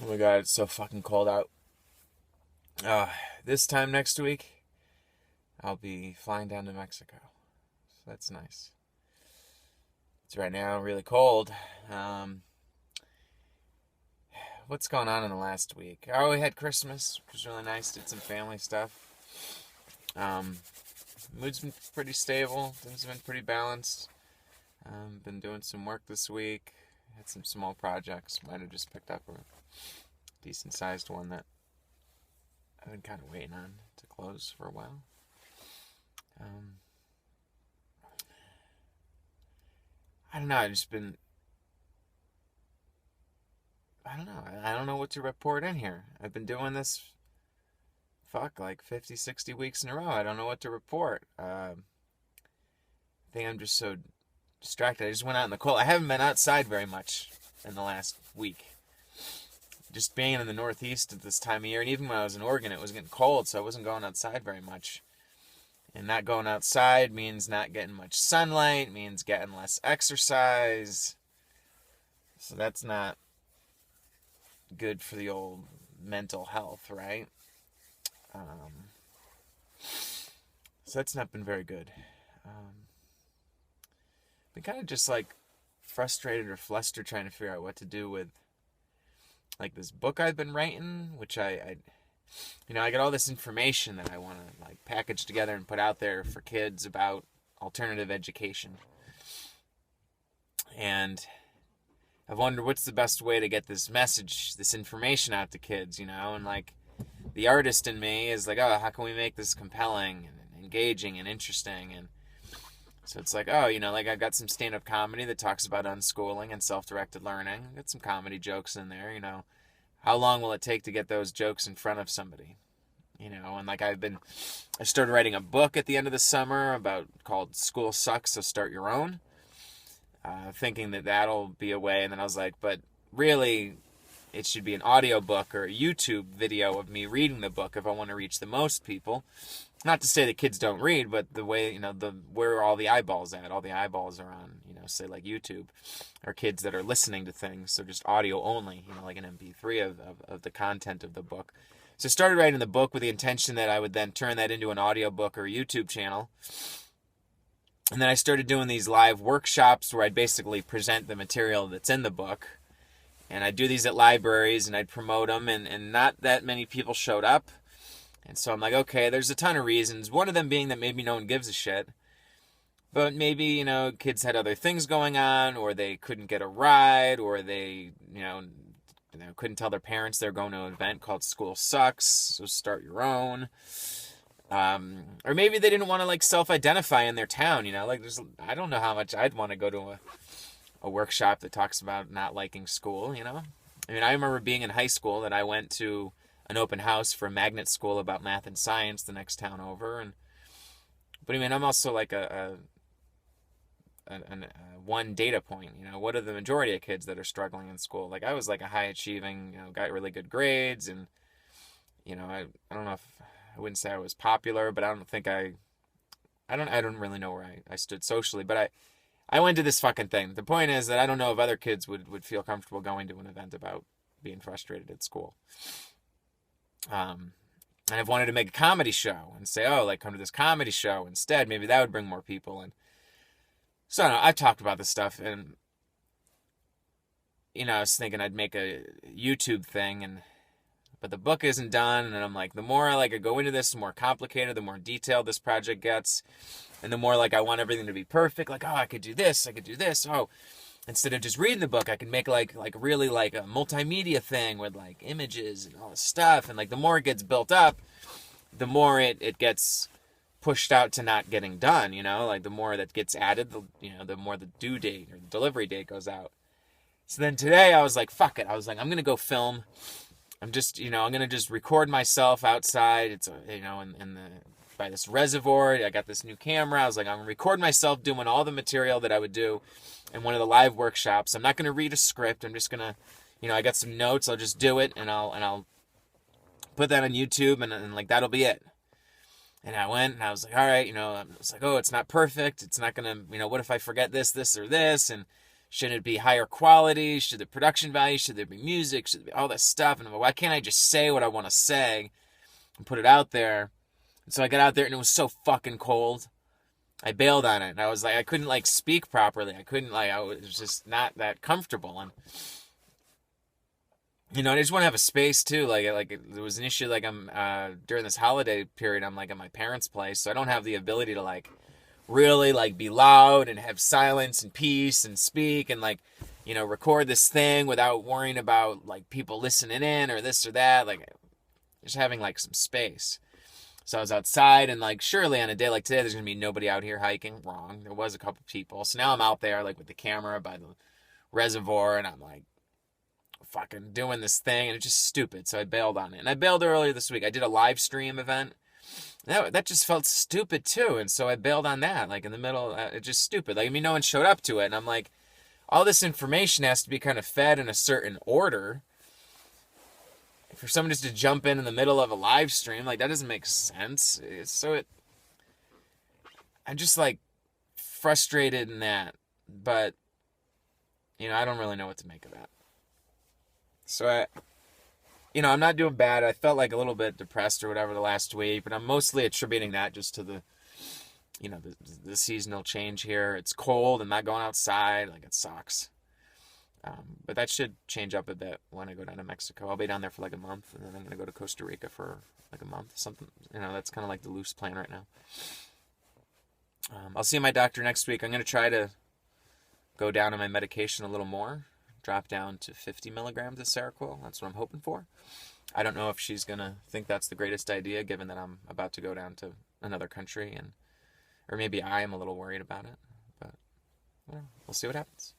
Oh my god, it's so fucking cold out. This time next week, I'll be flying down to Mexico. So that's nice. It's right now really cold. What's going on in the last week? Oh, we had Christmas, which was really nice. Did some family stuff. Mood's been pretty stable. Things have been pretty balanced. Been doing some work this week. Had some small projects. Might have just picked up a decent-sized one that I've been kind of waiting on to close for a while. I don't know. I don't know what to report in here. I've been doing this, like 50, 60 weeks in a row. I don't know what to report. I think I'm just so distracted. I just went out in the cold. I haven't been outside very much in the last week. Just being in the Northeast at this time of year, and even when I was in Oregon, it was getting cold, so I wasn't going outside very much. And not going outside means not getting much sunlight, means getting less exercise. So that's not good for the old mental health, right? So that's not been very good. Been kind of just like frustrated or flustered trying to figure out what to do with like this book I've been writing, which I got all this information that I want to like package together and put out there for kids about alternative education. And I've wondered what's the best way to get this message, this information out to kids, and like the artist in me is like, oh, how can we make this compelling and engaging and interesting? And so it's like, oh, like I've got some stand-up comedy that talks about unschooling and self-directed learning. I've got some comedy jokes in there, How long will it take to get those jokes in front of somebody? And like I started writing a book at the end of the summer called School Sucks, So Start Your Own. Thinking that that'll be a way. And then I was like, but really it should be an audio book or a YouTube video of me reading the book if I want to reach the most people. Not to say that kids don't read, but the way, where are all the eyeballs at? All the eyeballs are on, say like YouTube, or kids that are listening to things. So just audio only, like an MP3 of the content of the book. So I started writing the book with the intention that I would then turn that into an audio book or a YouTube channel. And then I started doing these live workshops where I'd basically present the material that's in the book. And I'd do these at libraries and I'd promote them, and not that many people showed up. And so I'm like, okay, there's a ton of reasons. One of them being that maybe no one gives a shit. But maybe, kids had other things going on, or they couldn't get a ride, or they, couldn't tell their parents they're going to an event called School Sucks, so start your own. Or maybe they didn't want to like self-identify in their town, I don't know how much I'd want to go to a workshop that talks about not liking school, I remember being in high school that I went to an open house for a magnet school about math and science the next town over. But I'm also like a one data point, what are the majority of kids that are struggling in school? Like I was like a high achieving, got really good grades, and, I don't know if, I wouldn't say I was popular, but I don't really know where I stood socially, but I went to this fucking thing. The point is that I don't know if other kids would feel comfortable going to an event about being frustrated at school. And I've wanted to make a comedy show and say, oh, like come to this comedy show instead. Maybe that would bring more people in. So I don't know, I've talked about this stuff, and, I was thinking I'd make a YouTube thing, but the book isn't done. And I'm like, the more I go into this, the more complicated, the more detailed this project gets. And the more I want everything to be perfect. Like, oh, I could do this. Oh, instead of just reading the book, I can make really a multimedia thing with images and all this stuff. And the more it gets built up, the more it gets pushed out to not getting done, the more that gets added, the more the due date or the delivery date goes out. So then today I was like, fuck it. I was like, I'm going to go film. I'm just, I'm going to just record myself outside. It's, by this reservoir. I got this new camera. I was like, I'm going to record myself doing all the material that I would do in one of the live workshops. I'm not going to read a script. I'm just going to, I got some notes. I'll just do it, and I'll put that on YouTube, and that'll be it. And I went, and I was like, all right, I was like, oh, it's not perfect. It's not going to, what if I forget this, or this? And Should it be higher quality? Should the production value? Should there be music? Should there be all this stuff? And I'm like, why can't I just say what I want to say and put it out there? And so I got out there and it was so fucking cold. I bailed on it. And I was like, I couldn't like speak properly. I was just not that comfortable. And, you know, I just want to have a space too. Like there was an issue, like I'm, during this holiday period, I'm like at my parents' place. So I don't have the ability to like really like be loud and have silence and peace and speak and like, you know, record this thing without worrying about like people listening in or this or that. Like just having like some space. So I was outside and like surely on a day like today there's gonna be nobody out here hiking. Wrong. There was a couple people. So now I'm out there like with the camera by the reservoir and I'm like fucking doing this thing and it's just stupid. So I bailed on it. And I bailed earlier this week. I did a live stream event. That just felt stupid too. And so I bailed on that like in the middle. It's just stupid. Like I mean no one showed up to it and I'm like all this information has to be kind of fed in a certain order. For someone just to jump in the middle of a live stream, like that doesn't make sense. I'm just like frustrated in that, but you know, I don't really know what to make of that. So I'm not doing bad. I felt like a little bit depressed or whatever the last week, but I'm mostly attributing that just to the, you know, the seasonal change here. It's cold. I'm not going outside. Like it sucks. But that should change up a bit when I go down to Mexico. I'll be down there for like a month, and then I'm going to go to Costa Rica for like a month. Something, you know, that's kind of like the loose plan right now. I'll see my doctor next week. I'm going to try to go down on my medication a little more, drop down to 50 milligrams of Seroquel. That's what I'm hoping for. I don't know if she's going to think that's the greatest idea, given that I'm about to go down to another country, or maybe I am a little worried about it. But we'll see what happens.